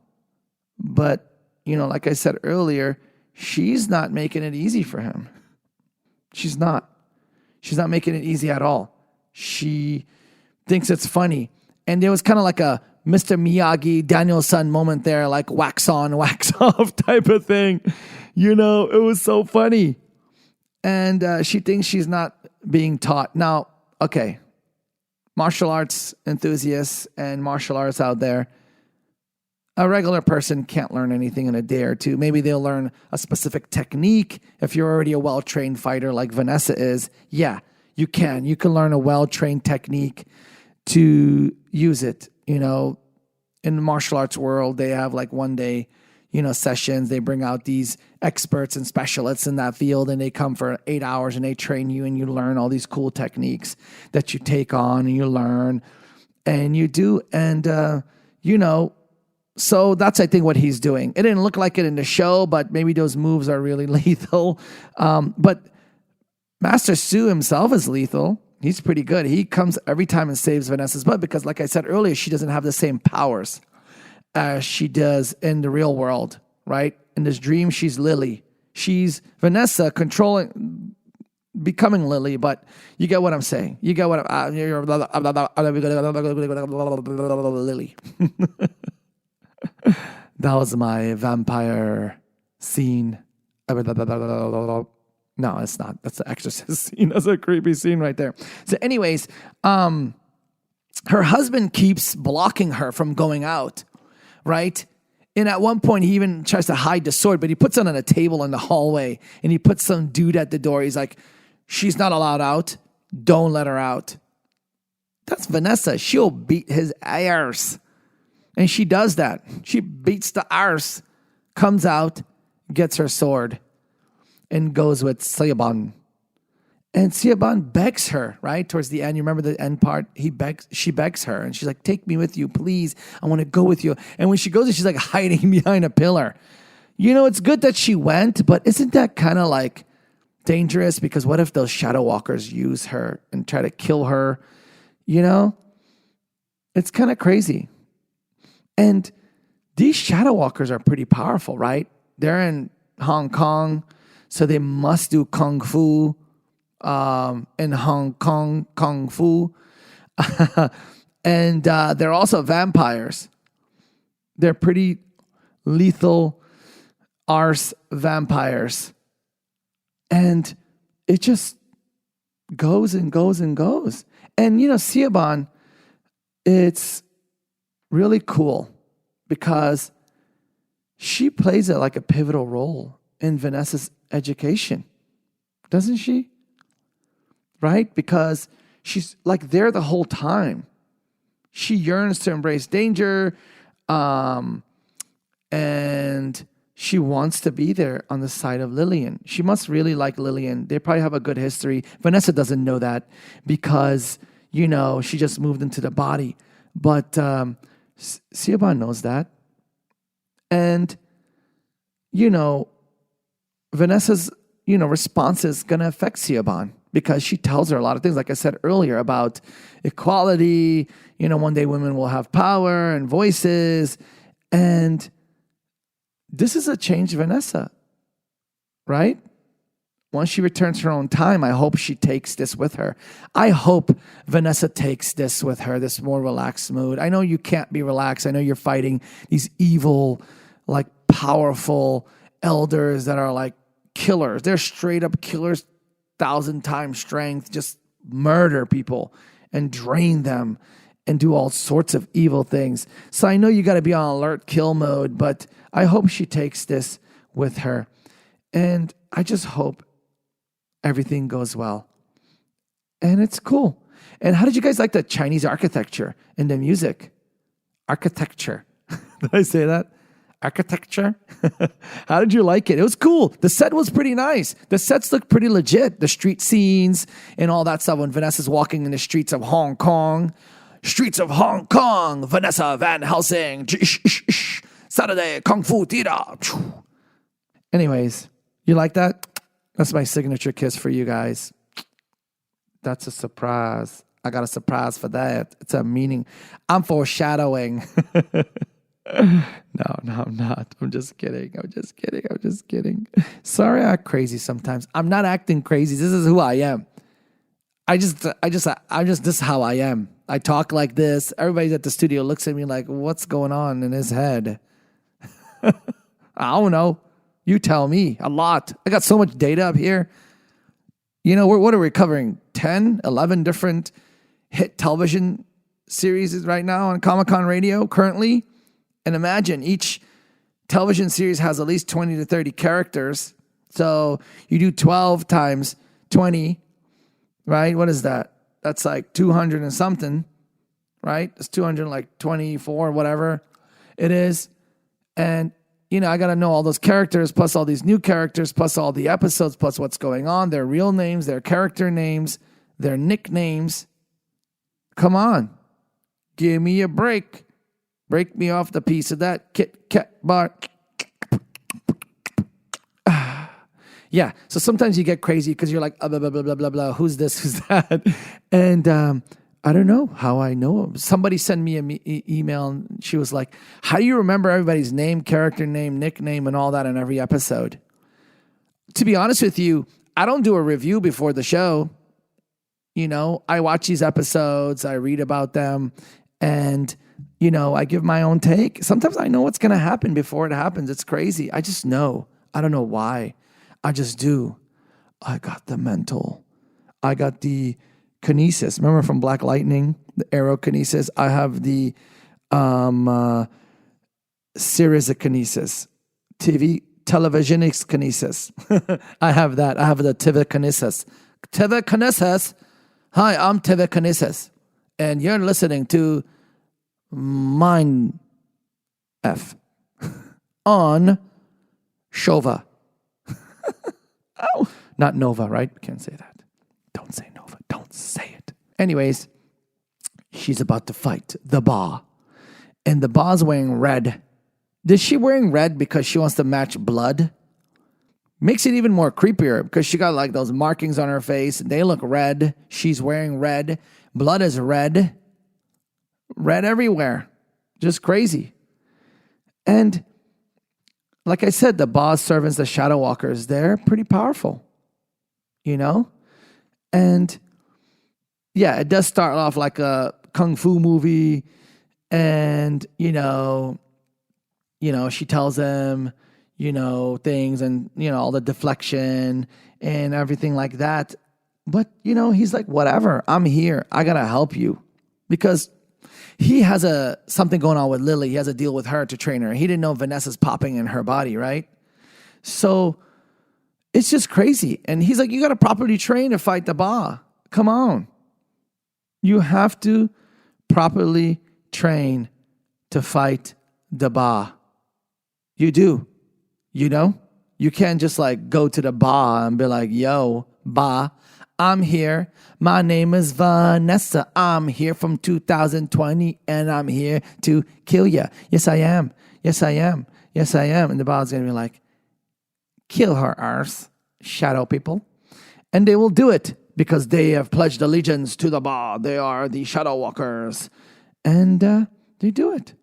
But, you know, like I said earlier, she's not making it easy for him. She's not. She's not making it easy at all. She thinks it's funny. And there was kind of like a Mr. Miyagi, Daniel-san moment there, like wax on, wax off type of thing. You know, it was so funny. And she thinks she's not being taught. Now, okay, martial arts enthusiasts and martial arts out there, a regular person can't learn anything in a day or two. Maybe they'll learn a specific technique. If you're already a well-trained fighter like Vanessa is, yeah, you can. You can learn a well-trained technique to use it. You know, in the martial arts world, they have like one day, you know, sessions. They bring out these experts and specialists in that field, and they come for 8 hours and they train you, and you learn all these cool techniques that you take on and you learn and you do. And, you know, so that's, I think, what he's doing. It didn't look like it in the show, but maybe those moves are really lethal. But Master Su himself is lethal. He's pretty good. He comes every time and saves Vanessa's butt because, like I said earlier, she doesn't have the same powers as she does in the real world, right? In this dream, she's Lily. She's Vanessa controlling, becoming Lily, but you get what I'm saying. You get what I'm Lily. That was my vampire scene. No, it's not. That's the exorcist scene. That's a creepy scene right there. So anyways, her husband keeps blocking her from going out, right? And at one point, he even tries to hide the sword, but he puts it on a table in the hallway, and he puts some dude at the door. He's like, she's not allowed out. Don't let her out. That's Vanessa. She'll beat his arse. And she does that. She beats the arse, comes out, gets her sword, and goes with Siobhan. And Siobhan begs her, right? Towards the end, you remember the end part? She begs her, and she's like, take me with you, please. I want to go with you. And when she goes, she's like hiding behind a pillar. You know, it's good that she went, but isn't that kind of like dangerous? Because what if those shadow walkers use her and try to kill her? You know? It's kind of crazy. And these shadow walkers are pretty powerful, right? They're in Hong Kong, so they must do kung fu. In Hong Kong, kung fu. And they're also vampires. They're pretty lethal arse vampires. And it just goes and goes and goes. And, you know, Siobhan, it's really cool because she plays it like a pivotal role in Vanessa's education, doesn't she? Right? Because she's like there the whole time. She yearns to embrace danger, and she wants to be there on the side of Lillian. She must really like Lillian. They probably have a good history. Vanessa doesn't know that because, she just moved into the body. But Siobhan knows that. And, Vanessa's, response is going to affect Siobhan because she tells her a lot of things, like I said earlier, about equality. One day women will have power and voices. And this is a changed Vanessa, right? Once she returns to her own time, I hope she takes this with her. I hope Vanessa takes this with her, this more relaxed mood. I know you can't be relaxed. I know you're fighting these evil, like powerful elders that are like killers. They're straight up killers, 1,000 times strength, just murder people and drain them and do all sorts of evil things. So I know you got to be on alert kill mode, but I hope she takes this with her. And I just hope everything goes well. And it's cool. And how did you guys like the Chinese architecture and the music? Architecture. Did I say that? Architecture? How did you like it? It was cool. The set was pretty nice. The sets looked pretty legit. The street scenes and all that stuff when Vanessa's walking in the streets of Hong Kong. Streets of Hong Kong, Vanessa Van Helsing, Saturday, Kung Fu Theater. Anyways, you like that? That's my signature kiss for you guys. That's a surprise. I got a surprise for that. It's a meaning. I'm foreshadowing. No, I'm not. I'm just kidding. Sorry, I act crazy sometimes. I'm not acting crazy. This is who I am. This is how I am. I talk like this. Everybody at the studio looks at me like, what's going on in his head? I don't know. You tell me. A lot. I got so much data up here. What are we covering? 10, 11 different hit television series right now on Comic-Con Radio currently. And imagine each television series has at least 20 to 30 characters. So you do 12 times 20, right? What is that? That's like 200 and something, right? It's 224, whatever it is. And, I got to know all those characters, plus all these new characters, plus all the episodes, plus what's going on, their real names, their character names, their nicknames. Come on. Give me a break. Break me off the piece of that Kit Kat bar. Yeah, so sometimes you get crazy because you're like, blah, blah, blah, blah, blah, blah. Who's this? Who's that? And I don't know how I know him. Somebody sent me an email, and she was like, how do you remember everybody's name, character name, nickname, and all that in every episode? To be honest with you, I don't do a review before the show. I watch these episodes, I read about them, and, I give my own take. Sometimes I know what's going to happen before it happens. It's crazy. I just know. I don't know why. I just do. I got the mental. I got the kinesis. Remember from Black Lightning, the arrow kinesis? I have the series of kinesis. Televisionics kinesis. I have that. I have the telekinesis. Telekinesis. Hi, I'm telekinesis. And you're listening to Mind F on Shova. Oh, not Nova, right? Can't say that. Don't say Nova. Don't say it. Anyways, she's about to fight the Ba. And the Ba's wearing red. Is she wearing red because she wants to match blood? Makes it even more creepier because she got like those markings on her face. And they look red. She's wearing red. Blood is red. Red everywhere. Just crazy. And like I said, the boss servants, the shadow walkers, they're pretty powerful, And yeah, it does start off like a kung fu movie, and she tells them, things, and all the deflection and everything like that. But he's like, whatever, I'm here. I gotta help you because he has something going on with Lily. He has a deal with her to train her. He didn't know Vanessa's popping in her body, right? So It's just crazy. And he's like, you got to properly train to fight the ba. Come on. You have to properly train to fight the ba. You do. You know? You can't just like go to the ba and be like, yo, ba, I'm here. My name is Vanessa. I'm here from 2020 and I'm here to kill you. Yes, I am. Yes, I am. Yes, I am. And the ba's going to be like, kill her arse, shadow people. And they will do it because they have pledged allegiance to the ba. They are the shadow walkers. And they do it.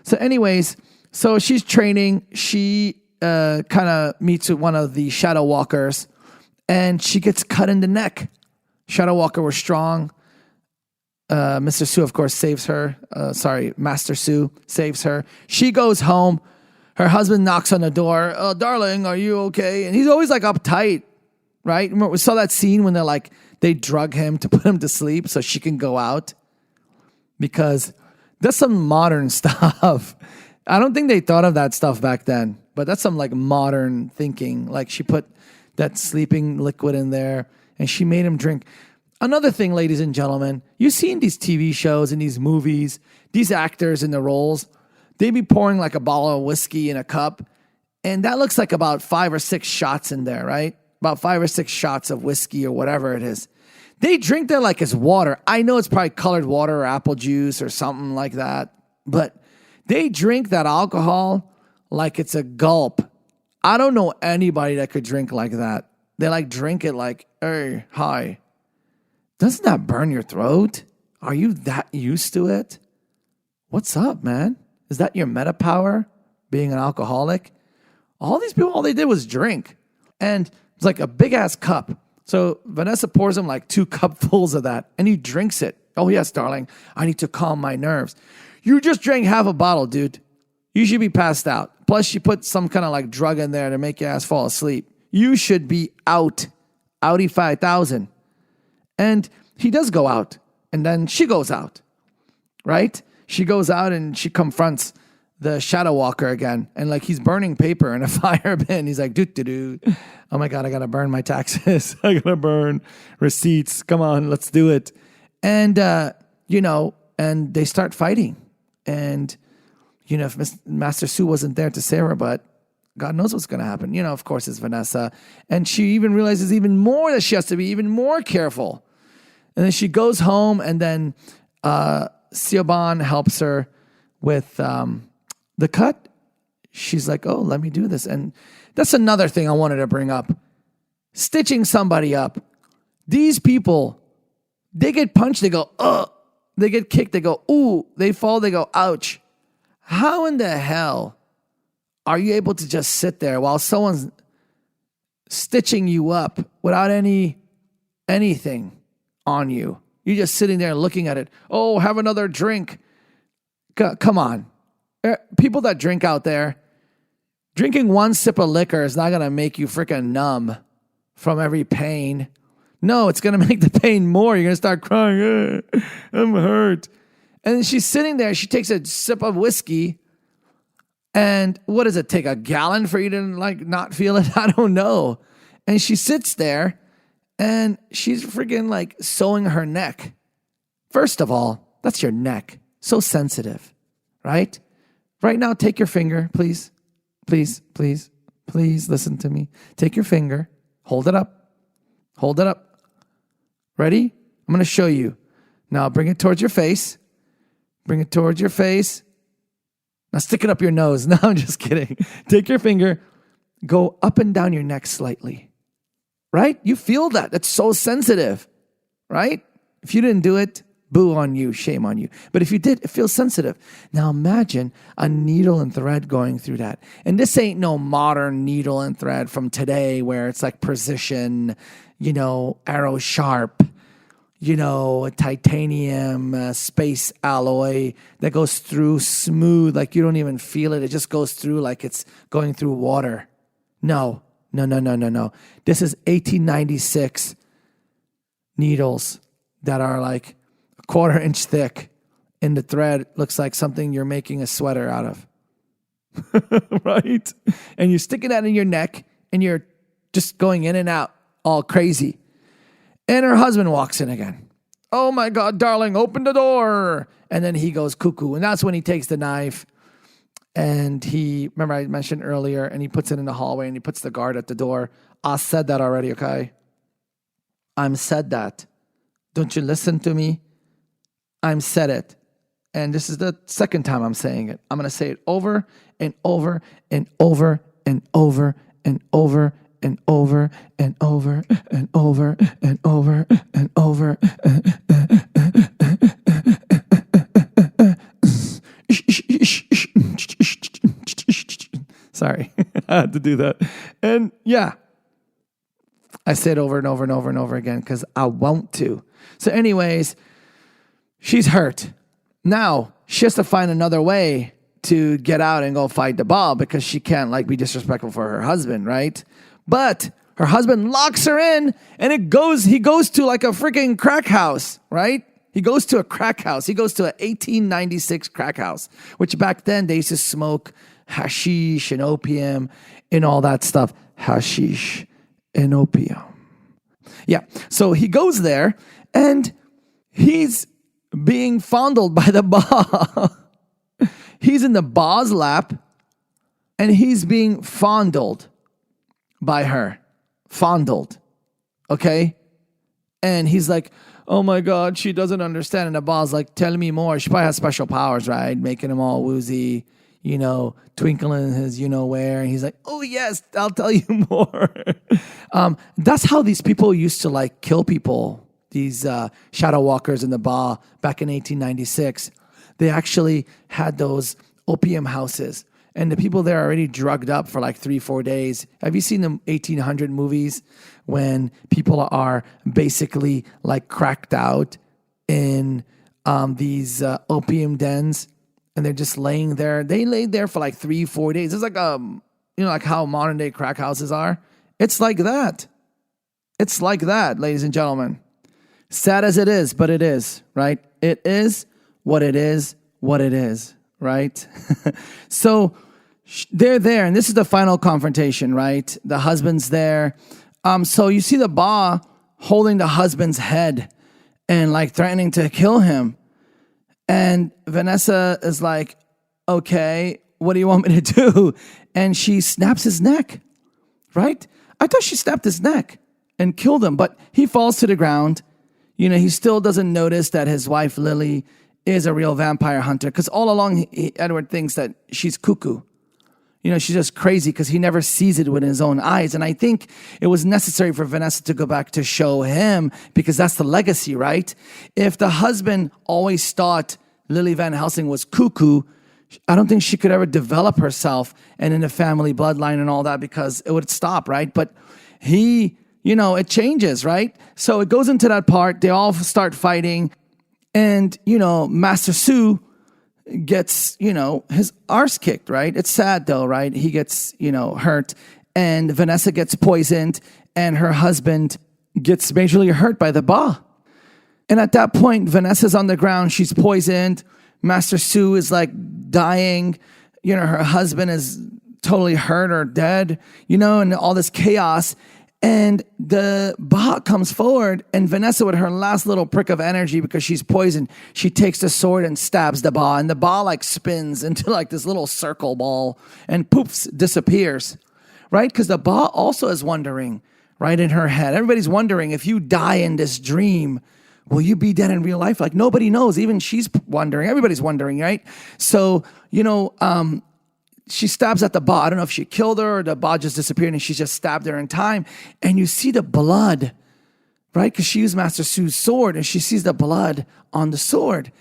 So anyways, so she's training. She kind of meets with one of the shadow walkers and she gets cut in the neck. Shadow walker was strong. Mr. Sue, of course, saves her. Master Sue saves her. She goes home. Her husband knocks on the door. Oh, darling, are you okay? And he's always like uptight, right? Remember, we saw that scene when they drug him to put him to sleep so she can go out. Because that's some modern stuff. I don't think they thought of that stuff back then. But that's some like modern thinking. Like she put that sleeping liquid in there and she made him drink. Another thing, ladies and gentlemen, you see in these TV shows and these movies, these actors in the roles, they be pouring like a bottle of whiskey in a cup, and that looks like about 5 or 6 shots in there, right? About 5 or 6 shots of whiskey or whatever it is. They drink that like it's water. I know it's probably colored water or apple juice or something like that, but they drink that alcohol like it's a gulp. I don't know anybody that could drink like that. They like drink it like, hey, hi. Doesn't that burn your throat? Are you that used to it? What's up, man? Is that your meta power, being an alcoholic? All these people, all they did was drink. And it's like a big-ass cup. So Vanessa pours him like 2 cupfuls of that, and he drinks it. Oh, yes, darling, I need to calm my nerves. You just drank half a bottle, dude. You should be passed out. Plus, you put some kind of like drug in there to make your ass fall asleep. You should be out. Outie 5,000. And he does go out. And then she goes out. Right? She goes out and she confronts the shadow walker again. And like he's burning paper in a fire bin. He's like, doo-doo-doo. Oh my God, I got to burn my taxes. I got to burn receipts. Come on, let's do it. And, and they start fighting. And, if Master Sue wasn't there to save her, but God knows what's going to happen. Of course, it's Vanessa. And she even realizes even more that she has to be even more careful. And then she goes home, and then Siobhan helps her with the cut. She's like, oh, let me do this. And that's another thing I wanted to bring up. Stitching somebody up. These people, they get punched, they go, ugh. They get kicked, they go, ooh. They fall, they go, ouch. How in the hell are you able to just sit there while someone's stitching you up without anything on you? You're just sitting there looking at it. Oh, have another drink. Come on. People that drink out there, drinking 1 sip of liquor is not going to make you freaking numb from every pain. No, it's going to make the pain more. You're going to start crying. I'm hurt. And she's sitting there. She takes a sip of whiskey. And what does it take? A gallon for you to not feel it? I don't know. And she sits there and she's freaking sewing her neck. First of all, that's your neck. So sensitive, right? Right now, take your finger, please. Please, please, please listen to me. Take your finger. Hold it up. Hold it up. Ready? I'm going to show you. Now bring it towards your face. Bring it towards your face. Now stick it up your nose. No, I'm just kidding. Take your finger. Go up and down your neck slightly. Right? You feel that. That's so sensitive. Right? If you didn't do it, boo on you. Shame on you. But if you did, it feels sensitive. Now imagine a needle and thread going through that. And this ain't no modern needle and thread from today where it's like precision, arrow sharp, a titanium space alloy that goes through smooth, like you don't even feel it. It just goes through like it's going through water. No. This is 1896 needles that are like a 1/4 inch thick, and the thread looks like something you're making a sweater out of. Right? And you're sticking that in your neck, and you're just going in and out, all crazy. And her husband walks in again. Oh my God, darling, open the door. And then he goes cuckoo. And that's when he takes the knife. And remember I mentioned earlier, and he puts it in the hallway and he puts the guard at the door. I said that already, okay? I'm said that. Don't you listen to me? I'm said it. And this is the second time I'm saying it. I'm going to say it over and over and over and over and over and over and over and over and over and over. Sorry, I had to do that. And yeah, I say it over and over and over and over again because I want to. So anyways, she's hurt. Now she has to find another way to get out and go fight the ball because she can't be disrespectful for her husband, right? But her husband locks her in and he goes to like a freaking crack house, right? He goes to a crack house. He goes to an 1896 crack house, which back then they used to smoke hashish and opium and all that stuff. Hashish and opium. Yeah. So he goes there and he's being fondled by the ba. He's in the ba's lap and he's being fondled by her. Fondled. Okay? And he's like, oh my God, she doesn't understand. And the ba's like, tell me more. She probably has special powers, right? Making him all woozy, twinkling in his where. And he's like, oh yes, I'll tell you more. That's how these people used to kill people. These shadow walkers in the ba back in 1896. They actually had those opium houses. And the people there are already drugged up for 3-4 days. Have you seen the 1800 movies when people are basically cracked out in these opium dens and they're just laying there? They laid there for 3-4 days. It's like how modern day crack houses are. It's like that. It's like that, ladies and gentlemen. Sad as it is, but it is, right? It is what it is, right? So they're there, and this is the final confrontation, right? The husband's there. So you see the ba holding the husband's head and threatening to kill him. And Vanessa is like, okay, what do you want me to do? And she snaps his neck, right? I thought she snapped his neck and killed him, but he falls to the ground. He still doesn't notice that his wife, Lily, is a real vampire hunter. Because all along, Edward thinks that she's cuckoo. She's just crazy because he never sees it with his own eyes. And I think it was necessary for Vanessa to go back to show him because that's the legacy, right? If the husband always thought Lily Van Helsing was cuckoo, I don't think she could ever develop herself and in the family bloodline and all that because it would stop, right? But it changes, right? So it goes into that part. They all start fighting. And, Master Sue gets, his arse kicked, right? It's sad though, right? He gets, hurt. And Vanessa gets poisoned. And her husband gets majorly hurt by the ba. And at that point, Vanessa's on the ground. She's poisoned. Master Sue is dying. Her husband is totally hurt or dead, and all this chaos. And the ba comes forward, and Vanessa, with her last little prick of energy, because she's poisoned, she takes the sword and stabs the ba, and the ba spins into this little circle ball and poofs, disappears, right? Because the ba also is wondering, right, in her head. Everybody's wondering, if you die in this dream, will you be dead in real life? Nobody knows. Even she's wondering. Everybody's wondering, right? So, she stabs at the ba. I don't know if she killed her or the ba just disappeared and she just stabbed her in time. And you see the blood, right? Because she used Master Sue's sword and she sees the blood on the sword.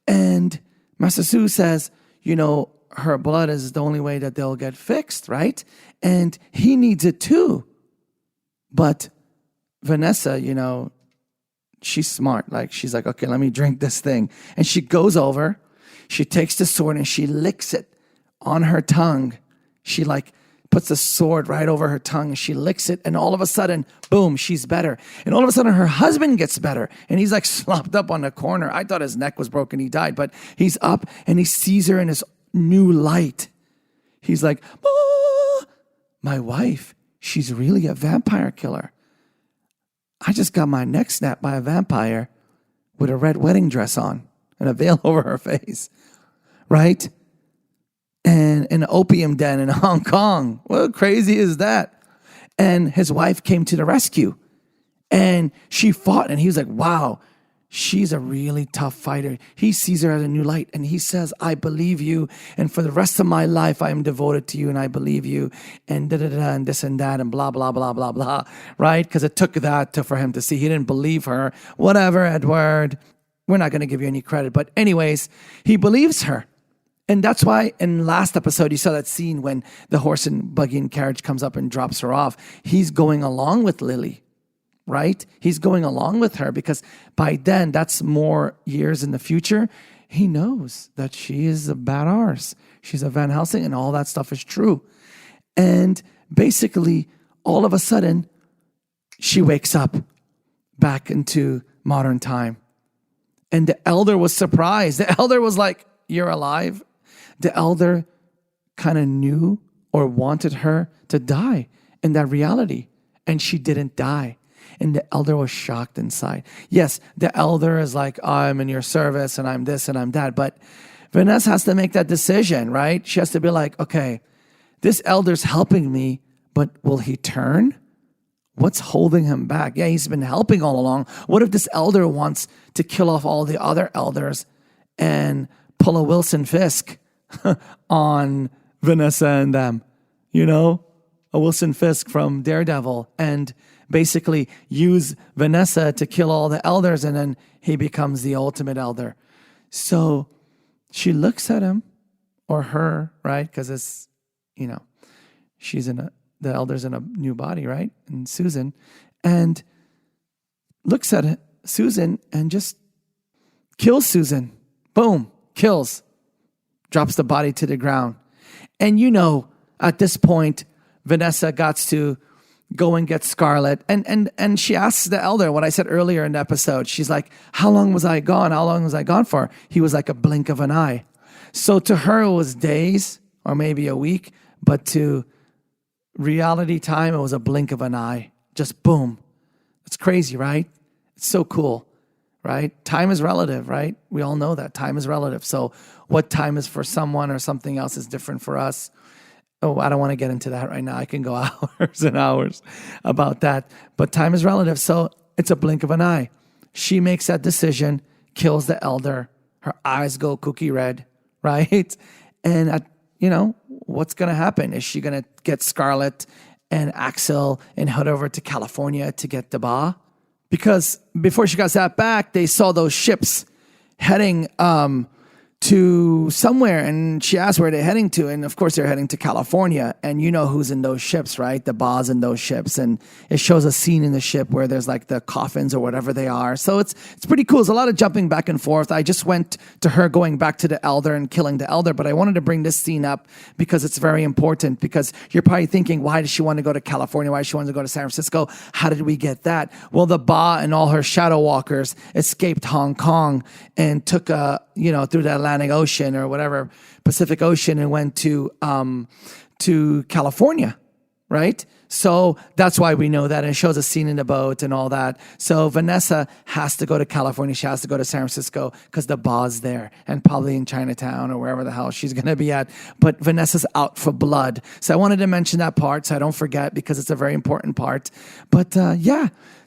And Master Sue says, her blood is the only way that they'll get fixed, right? And he needs it too. But Vanessa, she's smart. She's like, okay, let me drink this thing. And she goes over, she takes the sword and she licks it on her tongue. She puts the sword right over her tongue. She licks it, and all of a sudden, boom, she's better. And all of a sudden, her husband gets better, and he's slopped up on the corner. I thought his neck was broken. He died, but he's up, and he sees her in his new light. He's like, "Ah, my wife, she's really a vampire killer. I just got my neck snapped by a vampire with a red wedding dress on and a veil over her face, right? And an opium den in Hong Kong. What crazy is that? And his wife came to the rescue and she fought, and he was like, wow, she's a really tough fighter. He sees her as a new light and he says, I believe you. And for the rest of my life, I am devoted to you and I believe you, and da-da-da and this and that and blah, blah, blah, blah, blah, right? Because it took that for him to see. He didn't believe her. Whatever, Edward. We're not going to give you any credit. But anyways, he believes her. And that's why in last episode, you saw that scene when the horse and buggy and carriage comes up and drops her off. He's going along with Lily, right? He's going along with her because by then, that's more years in the future. He knows that she is a badass. She's a Van Helsing and all that stuff is true. And basically, all of a sudden, she wakes up back into modern time. And the elder was surprised. The elder was like, you're alive? The elder kind of knew or wanted her to die in that reality. And she didn't die. And the elder was shocked inside. Yes, the elder is like, I'm in your service and I'm this and I'm that. But Vanessa has to make that decision, right? She has to be like, okay, this elder's helping me, but will he turn? What's holding him back? Yeah, he's been helping all along. What if this elder wants to kill off all the other elders and pull a Wilson Fisk on Vanessa and them? You know, a Wilson Fisk from Daredevil, and basically use Vanessa to kill all the elders, and then he becomes the ultimate elder. So she looks at him, or her, right? Because it's, you know, the elder's in a new body, right? And Susan, and looks at Susan and just kills Susan. Boom, kills. Drops the body to the ground. And you know, at this point, Vanessa got to go and get Scarlet. And she asks the elder what I said earlier in the episode. She's like, how long was I gone? How long was I gone for? He was like a blink of an eye. So to her, it was days or maybe a week, but to reality time, it was a blink of an eye. Just boom. It's crazy, right? It's so cool, right? Time is relative, right? We all know that time is relative. So what time is for someone or something else is different for us. Oh, I don't want to get into that right now. I can go hours and hours about that. But time is relative. So it's a blink of an eye. She makes that decision, kills the elder. Her eyes go cookie red, right? And, what's going to happen? Is she going to get Scarlet and Axel and head over to California to get the Ba? Because before she got that back, they saw those ships heading to somewhere, and she asked where they're heading to, and of course they're heading to California, and you know who's in those ships, right? The Ba's in those ships, and it shows a scene in the ship where there's like the coffins or whatever they are. So it's pretty cool. There's a lot of jumping back and forth. I just went to her going back to the elder and killing the elder, but I wanted to bring this scene up because it's very important, because you're probably thinking, why does she want to go to California? Why does she want to go to San Francisco? How did we get that? Well, the Ba and all her shadow walkers escaped Hong Kong and took through the Atlantic Ocean or whatever, Pacific Ocean, and went to California, right? So that's why we know that. And it shows a scene in the boat and all that. So Vanessa has to go to California. She has to go to San Francisco because the Ba's there, and probably in Chinatown or wherever the hell she's going to be at. But Vanessa's out for blood. So I wanted to mention that part so I don't forget, because it's a very important part. But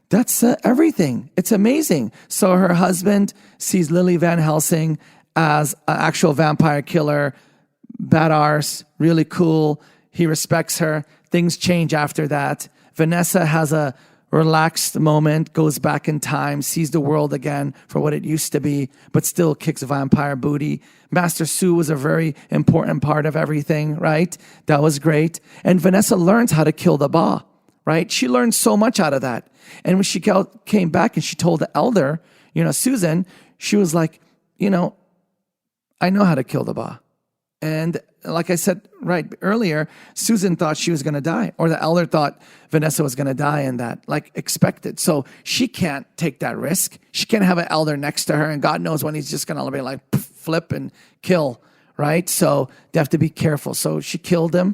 that's everything. It's amazing. So her husband sees Lily Van Helsing as an actual vampire killer, badass, really cool. He respects her. Things change after that. Vanessa has a relaxed moment, goes back in time, sees the world again for what it used to be, but still kicks vampire booty. Master Su was a very important part of everything, right? That was great. And Vanessa learns how to kill the Ba, right? She learned so much out of that. And when she came back and she told the elder, Susan, she was like, I know how to kill the Ba. And like I said right earlier, Susan thought she was going to die, or the elder thought Vanessa was going to die in that, like expected. So she can't take that risk. She can't have an elder next to her, and God knows when he's just going to be like flip and kill, right? So they have to be careful. So she killed him,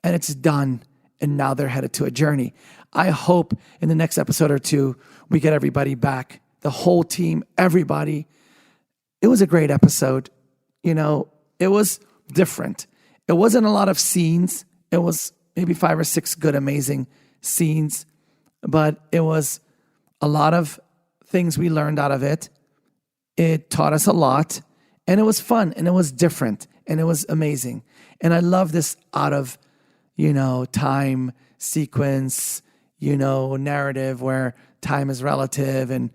and it's done. and now they're headed to a journey. I hope in the next episode or two, we get everybody back, the whole team, everybody. It was a great episode. It was different. It wasn't a lot of scenes. It was maybe 5 or 6 good, amazing scenes, but it was a lot of things we learned out of it. It taught us a lot, and it was fun, and it was different, and it was amazing. And I love this out of, time sequence, narrative where time is relative and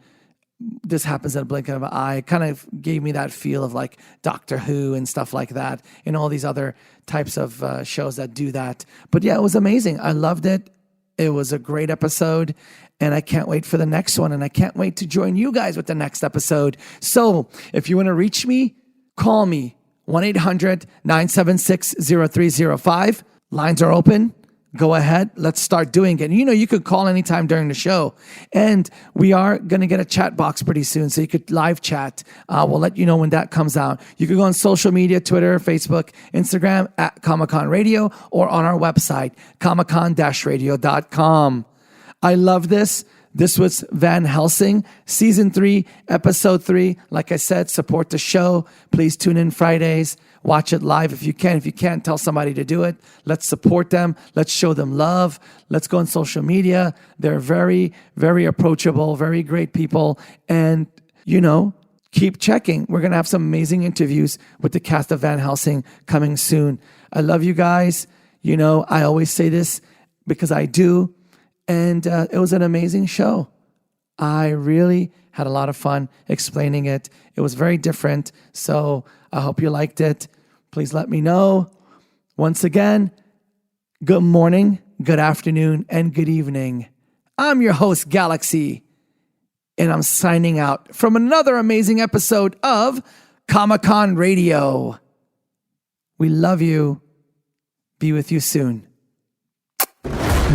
this happens at a blink of an eye. It kind of gave me that feel of like Doctor Who and stuff like that, and all these other types of shows that do that. But yeah, it was amazing. I loved it. It was a great episode, and I can't wait for the next one, and I can't wait to join you guys with the next episode. So if you want to reach me, call me, 1-800-976-0305. Lines are open. Go ahead. Let's start doing it. You could call anytime during the show. And we are going to get a chat box pretty soon, so you could live chat. We'll let you know when that comes out. You could go on social media, Twitter, Facebook, Instagram, at Comic-Con Radio, or on our website, comiccon-radio.com. I love this. This was Van Helsing, Season 3, Episode 3. Like I said, support the show. Please tune in Fridays. Watch it live if you can. If you can't, tell somebody to do it. Let's support them. Let's show them love. Let's go on social media. They're very, very approachable, very great people. And, keep checking. We're going to have some amazing interviews with the cast of Van Helsing coming soon. I love you guys. I always say this because I do. And it was an amazing show. I really had a lot of fun explaining it. It was very different. So I hope you liked it. Please let me know. Once again, good morning, good afternoon, and good evening. I'm your host, Galaxy, and I'm signing out from another amazing episode of Comic-Con Radio. We love you. Be with you soon.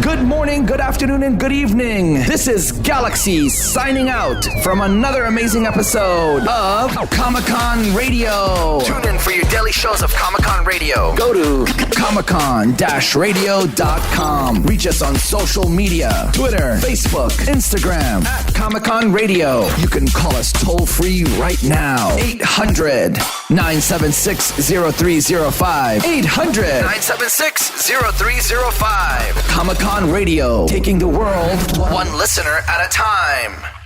Good morning, good afternoon, and good evening. This is Galaxy signing out from another amazing episode of Comic-Con Radio. Tune in for your daily shows of Comic-Con Radio. Go to comiccon-radio.com. Reach us on social media, Twitter, Facebook, Instagram, at Comic-Con Radio. You can call us toll-free right now. 800-976-0305. 800-976-0305. Comic-Con Radio, taking the world one listener at a time.